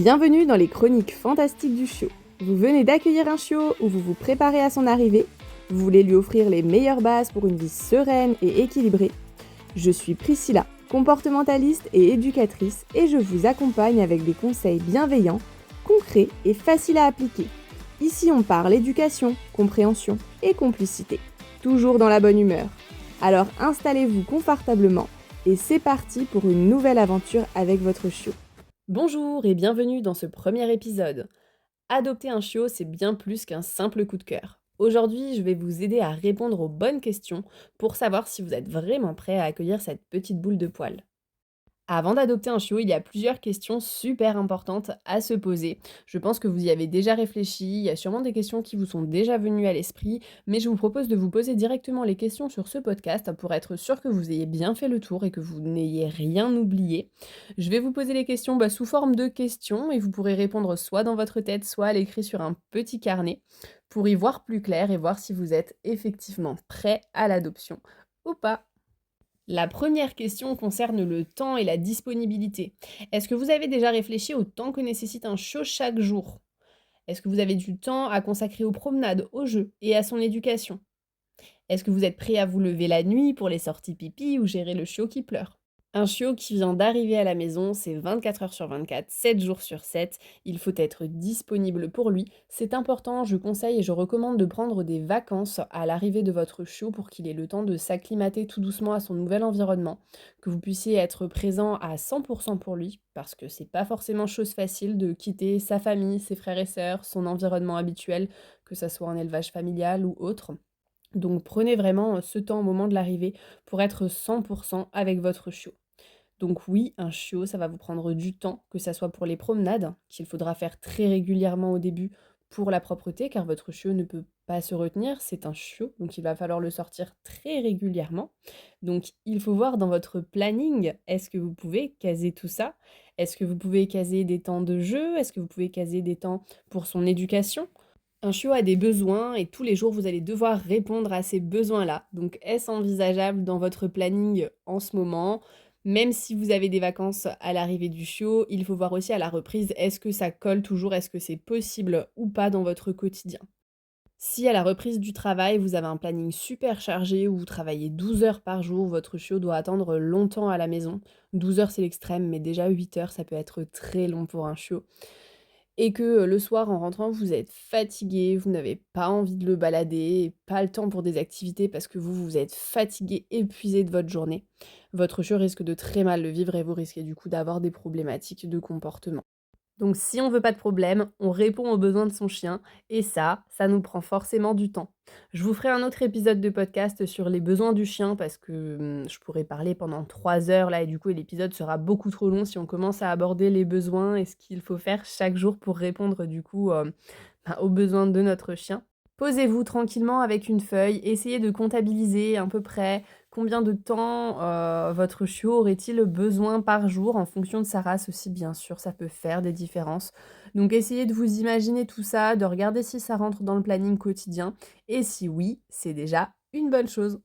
Bienvenue dans les chroniques fantastiques du chiot. Vous venez d'accueillir un chiot ou vous vous préparez à son arrivée. Vous voulez lui offrir les meilleures bases pour une vie sereine et équilibrée. Je suis Priscilla, comportementaliste et éducatrice, et je vous accompagne avec des conseils bienveillants, concrets et faciles à appliquer. Ici on parle éducation, compréhension et complicité, toujours dans la bonne humeur. Alors installez-vous confortablement et c'est parti pour une nouvelle aventure avec votre chiot. Bonjour et bienvenue dans ce premier épisode. Adopter un chiot, c'est bien plus qu'un simple coup de cœur. Aujourd'hui, je vais vous aider à répondre aux bonnes questions pour savoir si vous êtes vraiment prêt à accueillir cette petite boule de poil. Avant d'adopter un chiot, il y a plusieurs questions super importantes à se poser. Je pense que vous y avez déjà réfléchi, il y a sûrement des questions qui vous sont déjà venues à l'esprit, mais je vous propose de vous poser directement les questions sur ce podcast pour être sûr que vous ayez bien fait le tour et que vous n'ayez rien oublié. Je vais vous poser les questions sous forme de questions et vous pourrez répondre soit dans votre tête, soit à l'écrit sur un petit carnet pour y voir plus clair et voir si vous êtes effectivement prêt à l'adoption ou pas. La première question concerne le temps et la disponibilité. Est-ce que vous avez déjà réfléchi au temps que nécessite un chiot chaque jour? Est-ce que vous avez du temps à consacrer aux promenades, aux jeux et à son éducation? Est-ce que vous êtes prêt à vous lever la nuit pour les sorties pipi ou gérer le chiot qui pleure? Un chiot qui vient d'arriver à la maison, c'est 24 heures sur 24, 7 jours sur 7. Il faut être disponible pour lui. C'est important, je conseille et je recommande de prendre des vacances à l'arrivée de votre chiot pour qu'il ait le temps de s'acclimater tout doucement à son nouvel environnement, que vous puissiez être présent à 100% pour lui, parce que c'est pas forcément chose facile de quitter sa famille, ses frères et sœurs, son environnement habituel, que ça soit un élevage familial ou autre. Donc prenez vraiment ce temps au moment de l'arrivée pour être 100% avec votre chiot. Donc oui, un chiot, ça va vous prendre du temps, que ça soit pour les promenades, qu'il faudra faire très régulièrement au début pour la propreté, car votre chiot ne peut pas se retenir, c'est un chiot, donc il va falloir le sortir très régulièrement. Donc il faut voir dans votre planning, est-ce que vous pouvez caser tout ça? Est-ce que vous pouvez caser des temps de jeu? Est-ce que vous pouvez caser des temps pour son éducation? Un chiot a des besoins et tous les jours vous allez devoir répondre à ces besoins-là. Donc est-ce envisageable dans votre planning en ce moment? Même si vous avez des vacances à l'arrivée du chiot, il faut voir aussi à la reprise, est-ce que ça colle toujours, est-ce que c'est possible ou pas dans votre quotidien. Si à la reprise du travail, vous avez un planning super chargé où vous travaillez 12 heures par jour, votre chiot doit attendre longtemps à la maison. 12 heures c'est l'extrême, mais déjà 8 heures ça peut être très long pour un chiot. Et que le soir en rentrant, vous êtes fatigué, vous n'avez pas envie de le balader, pas le temps pour des activités parce que vous êtes fatigué, épuisé de votre journée. Votre chiot risque de très mal le vivre et vous risquez du coup d'avoir des problématiques de comportement. Donc si on veut pas de problème, on répond aux besoins de son chien et ça nous prend forcément du temps. Je vous ferai un autre épisode de podcast sur les besoins du chien parce que je pourrais parler pendant 3 heures là et du coup l'épisode sera beaucoup trop long si on commence à aborder les besoins et ce qu'il faut faire chaque jour pour répondre du coup aux besoins de notre chien. Posez-vous tranquillement avec une feuille, essayez de comptabiliser à peu près combien de temps votre chiot aurait-il besoin par jour en fonction de sa race aussi, bien sûr, ça peut faire des différences. Donc essayez de vous imaginer tout ça, de regarder si ça rentre dans le planning quotidien et si oui, c'est déjà une bonne chose.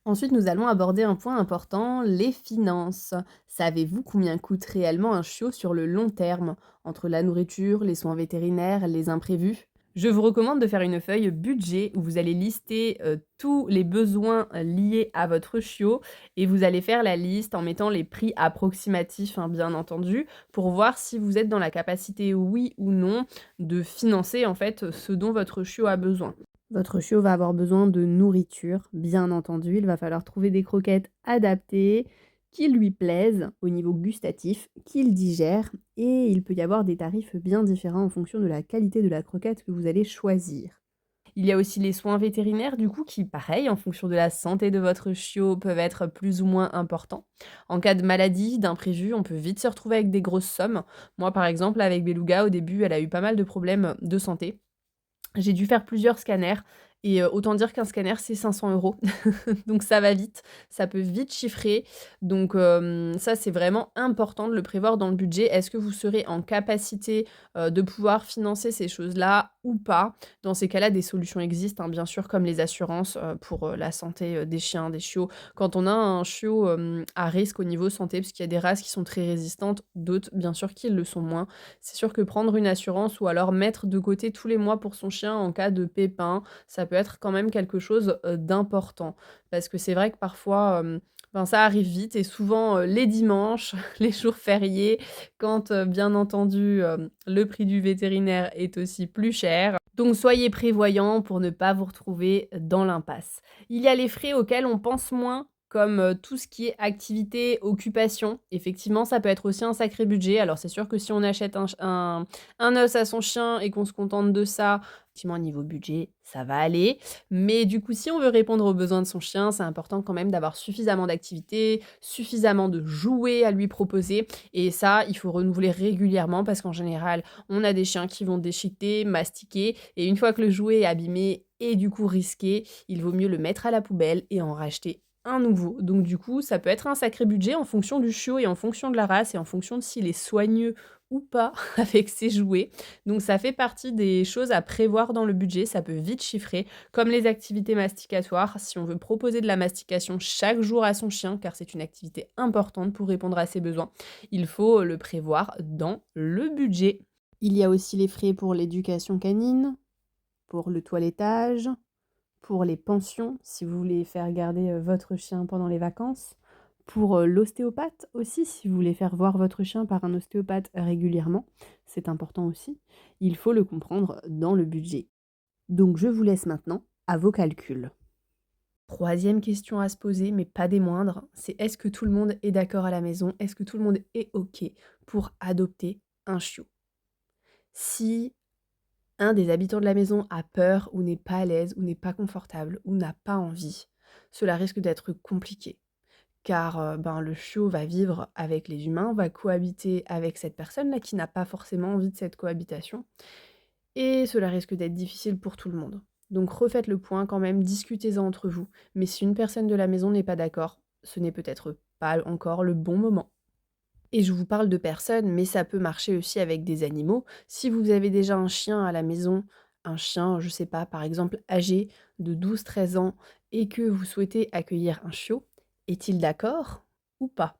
Ensuite, nous allons aborder un point important, les finances. Savez-vous combien coûte réellement un chiot sur le long terme, entre la nourriture, les soins vétérinaires, les imprévus? Je vous recommande de faire une feuille budget où vous allez lister tous les besoins liés à votre chiot et vous allez faire la liste en mettant les prix approximatifs, bien entendu, pour voir si vous êtes dans la capacité, oui ou non, de financer en fait ce dont votre chiot a besoin. Votre chiot va avoir besoin de nourriture, bien entendu. Il va falloir trouver des croquettes adaptées, qui lui plaisent au niveau gustatif, qu'il digère. Et il peut y avoir des tarifs bien différents en fonction de la qualité de la croquette que vous allez choisir. Il y a aussi les soins vétérinaires, du coup, qui, pareil, en fonction de la santé de votre chiot, peuvent être plus ou moins importants. En cas de maladie, d'imprévu, on peut vite se retrouver avec des grosses sommes. Moi, par exemple, avec Beluga, au début, elle a eu pas mal de problèmes de santé. J'ai dû faire plusieurs scanners Et autant dire qu'un scanner, c'est 500 €. Donc ça va vite, ça peut vite chiffrer. Donc ça, c'est vraiment important de le prévoir dans le budget. Est-ce que vous serez en capacité, de pouvoir financer ces choses-là ou pas? Dans ces cas-là, des solutions existent, hein, bien sûr, comme les assurances, pour, la santé, des chiens, des chiots. Quand on a un chiot, à risque au niveau santé, parce qu'il y a des races qui sont très résistantes, d'autres, bien sûr, qui le sont moins. C'est sûr que prendre une assurance ou alors mettre de côté tous les mois pour son chien en cas de pépin, ça peut être quand même quelque chose, d'important. Parce que c'est vrai que parfois, ben, ça arrive vite et souvent, les dimanches, les jours fériés, quand, bien entendu, le prix du vétérinaire est aussi plus cher. Donc soyez prévoyants pour ne pas vous retrouver dans l'impasse. Il y a les frais auxquels on pense moins, comme, tout ce qui est activité, occupation. Effectivement, ça peut être aussi un sacré budget. Alors c'est sûr que si on achète un os à son chien et qu'on se contente de ça, effectivement niveau budget, ça va aller. Mais du coup, si on veut répondre aux besoins de son chien, c'est important quand même d'avoir suffisamment d'activités, suffisamment de jouets à lui proposer et ça, il faut renouveler régulièrement parce qu'en général, on a des chiens qui vont déchiqueter, mastiquer et une fois que le jouet est abîmé et du coup risqué, il vaut mieux le mettre à la poubelle et en racheter un nouveau. Donc du coup, ça peut être un sacré budget en fonction du chiot et en fonction de la race et en fonction de s'il est soigneux ou pas avec ses jouets. Donc ça fait partie des choses à prévoir dans le budget, ça peut vite chiffrer, comme les activités masticatoires. Si on veut proposer de la mastication chaque jour à son chien, car c'est une activité importante pour répondre à ses besoins, il faut le prévoir dans le budget. Il y a aussi les frais pour l'éducation canine, pour le toilettage, pour les pensions, si vous voulez faire garder votre chien pendant les vacances, pour l'ostéopathe aussi, si vous voulez faire voir votre chien par un ostéopathe régulièrement, c'est important aussi. Il faut le comprendre dans le budget. Donc je vous laisse maintenant à vos calculs. Troisième question à se poser, mais pas des moindres, c'est est-ce que tout le monde est d'accord à la maison? Est-ce que tout le monde est OK pour adopter un chiot? Si un des habitants de la maison a peur ou n'est pas à l'aise ou n'est pas confortable ou n'a pas envie, cela risque d'être compliqué. Car ben, le chiot va vivre avec les humains, va cohabiter avec cette personne-là qui n'a pas forcément envie de cette cohabitation. Et cela risque d'être difficile pour tout le monde. Donc refaites le point quand même, discutez-en entre vous. Mais si une personne de la maison n'est pas d'accord, ce n'est peut-être pas encore le bon moment. Et je vous parle de personnes, mais ça peut marcher aussi avec des animaux. Si vous avez déjà un chien à la maison, un chien, je sais pas, par exemple âgé de 12-13 ans, et que vous souhaitez accueillir un chiot, est-il d'accord ou pas?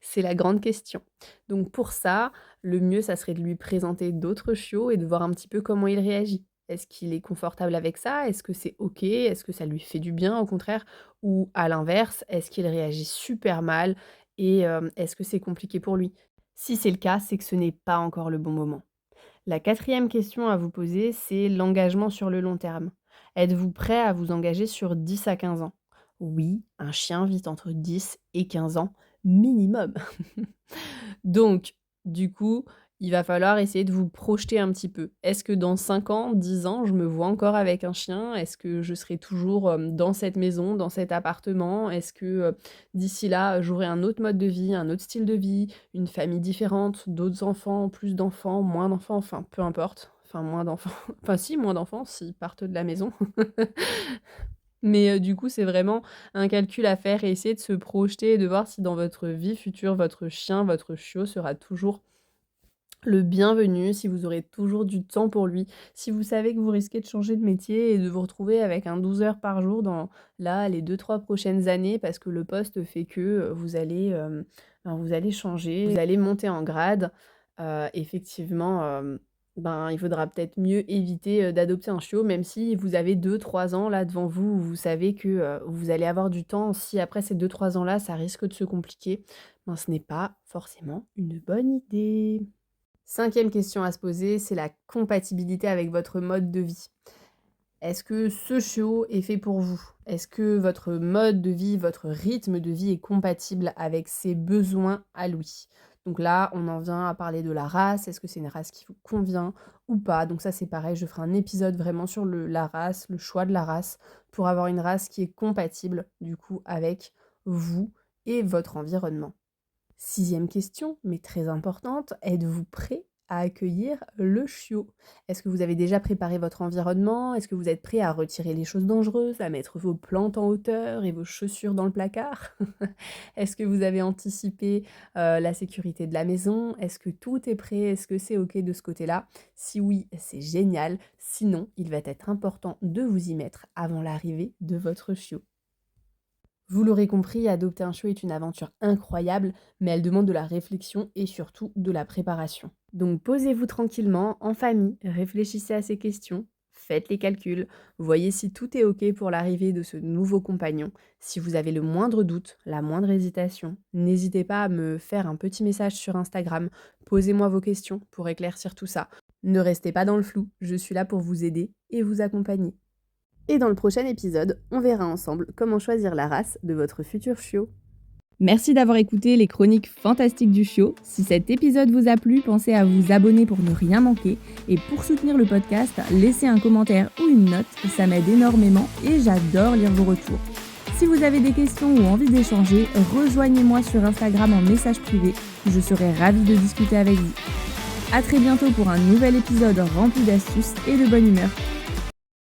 C'est la grande question. Donc pour ça, le mieux, ça serait de lui présenter d'autres chiots et de voir un petit peu comment il réagit. Est-ce qu'il est confortable avec ça? Est-ce que c'est OK? Est-ce que ça lui fait du bien au contraire? Ou à l'inverse, est-ce qu'il réagit super mal et est-ce que c'est compliqué pour lui? Si c'est le cas, c'est que ce n'est pas encore le bon moment. La quatrième question à vous poser, c'est l'engagement sur le long terme. Êtes-vous prêt à vous engager sur 10 à 15 ans? Oui, un chien vit entre 10 et 15 ans minimum. Donc, du coup, il va falloir essayer de vous projeter un petit peu. Est-ce que dans 5 ans, 10 ans, je me vois encore avec un chien? Est-ce que je serai toujours, dans cette maison, dans cet appartement? Est-ce que, d'ici là, j'aurai un autre mode de vie, un autre style de vie, une famille différente, d'autres enfants, plus d'enfants, moins d'enfants, enfin peu importe. Enfin moins d'enfants, enfin si, moins d'enfants s'ils partent de la maison. Mais du coup, c'est vraiment un calcul à faire et essayer de se projeter et de voir si dans votre vie future, votre chien, votre chiot sera toujours le bienvenu, si vous aurez toujours du temps pour lui, si vous savez que vous risquez de changer de métier et de vous retrouver avec un 12 heures par jour dans, là, les 2-3 prochaines années parce que le poste fait que, vous allez changer, vous allez monter en grade, effectivement, ben, il faudra peut-être mieux éviter, d'adopter un chiot même si vous avez 2-3 ans là devant vous où vous savez que, vous allez avoir du temps. Si après ces 2-3 ans là, ça risque de se compliquer, ben, ce n'est pas forcément une bonne idée. Cinquième question à se poser, c'est la compatibilité avec votre mode de vie. Est-ce que ce chiot est fait pour vous? Est-ce que votre mode de vie, votre rythme de vie est compatible avec ses besoins à lui? Donc là, on en vient à parler de la race. Est-ce que c'est une race qui vous convient ou pas? Donc ça, c'est pareil, je ferai un épisode vraiment sur la race, le choix de la race, pour avoir une race qui est compatible du coup avec vous et votre environnement. Sixième question, mais très importante, êtes-vous prêt à accueillir le chiot. Est-ce que vous avez déjà préparé votre environnement? Est-ce que vous êtes prêt à retirer les choses dangereuses, à mettre vos plantes en hauteur et vos chaussures dans le placard? Est-ce que vous avez anticipé la sécurité de la maison? Est-ce que tout est prêt? Est-ce que c'est OK de ce côté-là? Si oui, c'est génial. Sinon, il va être important de vous y mettre avant l'arrivée de votre chiot. Vous l'aurez compris, adopter un chiot est une aventure incroyable, mais elle demande de la réflexion et surtout de la préparation. Donc posez-vous tranquillement, en famille, réfléchissez à ces questions, faites les calculs, voyez si tout est OK pour l'arrivée de ce nouveau compagnon. Si vous avez le moindre doute, la moindre hésitation, n'hésitez pas à me faire un petit message sur Instagram, posez-moi vos questions pour éclaircir tout ça. Ne restez pas dans le flou, je suis là pour vous aider et vous accompagner. Et dans le prochain épisode, on verra ensemble comment choisir la race de votre futur chiot. Merci d'avoir écouté les chroniques fantastiques du chiot. Si cet épisode vous a plu, pensez à vous abonner pour ne rien manquer. Et pour soutenir le podcast, laissez un commentaire ou une note, ça m'aide énormément et j'adore lire vos retours. Si vous avez des questions ou envie d'échanger, rejoignez-moi sur Instagram en message privé. Je serai ravie de discuter avec vous. À très bientôt pour un nouvel épisode rempli d'astuces et de bonne humeur.